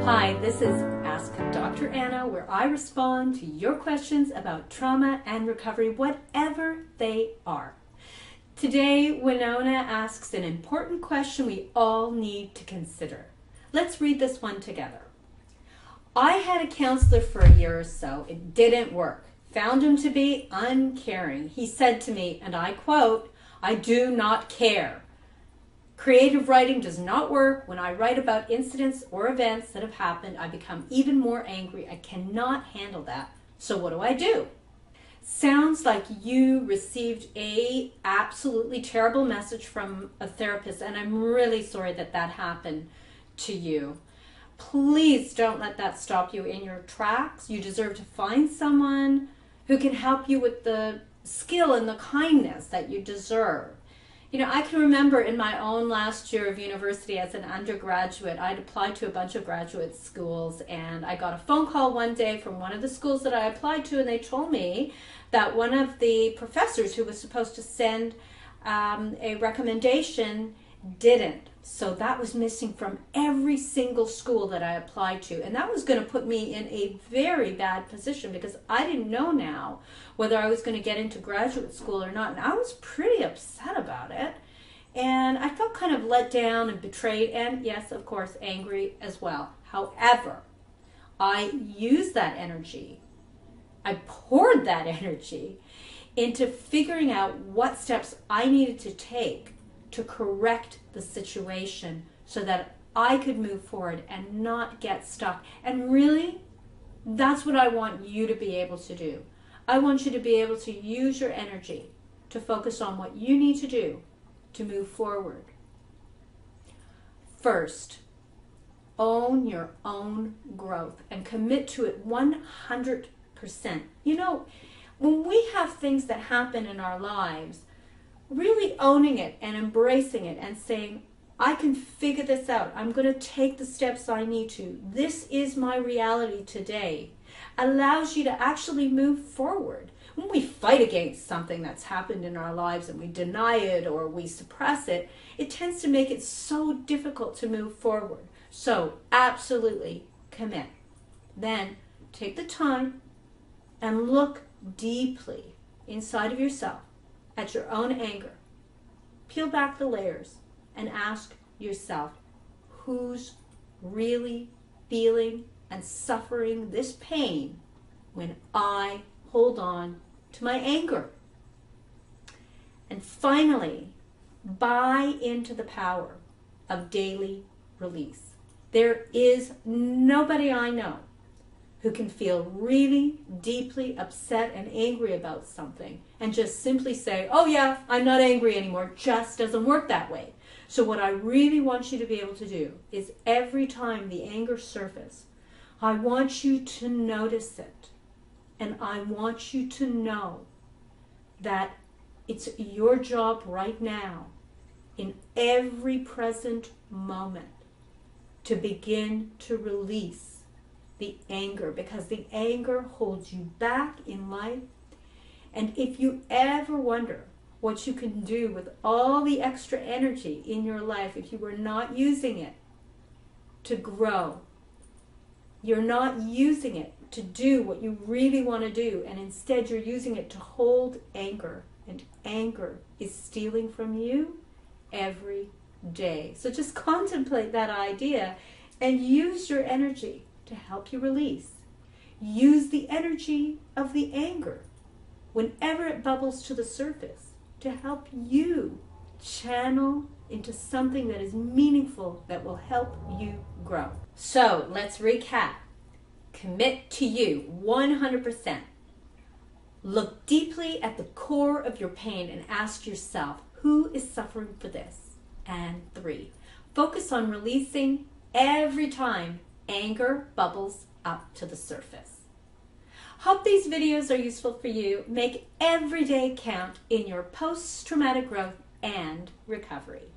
Hi, this is Ask Dr. Anna, where I respond to your questions about trauma and recovery, whatever they are. Today, Winona asks an important question we all need to consider. Let's read this one together. I had a counselor for a year or so. It didn't work. Found him to be uncaring. He said to me, and I quote, "I do not care. Creative writing does not work. When I write about incidents or events that have happened, I become even more angry. I cannot handle that. So what do I do?" Sounds like you received a absolutely terrible message from a therapist, and I'm really sorry that that happened to you. Please don't let that stop you in your tracks. You deserve to find someone who can help you with the skill and the kindness that you deserve. You know, I can remember in my own last year of university as an undergraduate, I'd applied to a bunch of graduate schools, and I got a phone call one day from one of the schools that I applied to, and they told me that one of the professors who was supposed to send a recommendation didn't. So that was missing from every single school that I applied to. And that was going to put me in a very bad position because I didn't know now whether I was going to get into graduate school or not. And I was pretty upset about it. And I felt kind of let down and betrayed and, yes, of course, angry as well. However, I used that energy. I poured that energy into figuring out what steps I needed to take to correct the situation so that I could move forward and not get stuck. And really, that's what I want you to be able to do. I want you to be able to use your energy to focus on what you need to do to move forward. First, own your own growth and commit to it 100%. You know, when we have things that happen in our lives, really owning it and embracing it and saying, I can figure this out. I'm going to take the steps I need to. This is my reality today. Allows you to actually move forward. When we fight against something that's happened in our lives and we deny it or we suppress it, it tends to make it so difficult to move forward. So absolutely commit. Then take the time and look deeply inside of yourself at your own anger. Peel back the layers and ask yourself, who's really feeling and suffering this pain when I hold on to my anger? And finally, buy into the power of daily release. There is nobody I know who can feel really deeply upset and angry about something and just simply say, oh yeah, I'm not angry anymore. Just doesn't work that way. So what I really want you to be able to do is every time the anger surfaces, I want you to notice it. And I want you to know that it's your job right now, in every present moment, to begin to release the anger, because the anger holds you back in life. And if you ever wonder what you can do with all the extra energy in your life if you were not using it to grow, you're not using it to do what you really want to do, and instead you're using it to hold anger, and anger is stealing from you every day. So just contemplate that idea and use your energy to help you release. Use the energy of the anger whenever it bubbles to the surface to help you channel into something that is meaningful that will help you grow. So let's recap. Commit to you 100%. Look deeply at the core of your pain and ask yourself, who is suffering for this? And 3, focus on releasing every time anger bubbles up to the surface. Hope these videos are useful for you. Make every day count in your post-traumatic growth and recovery.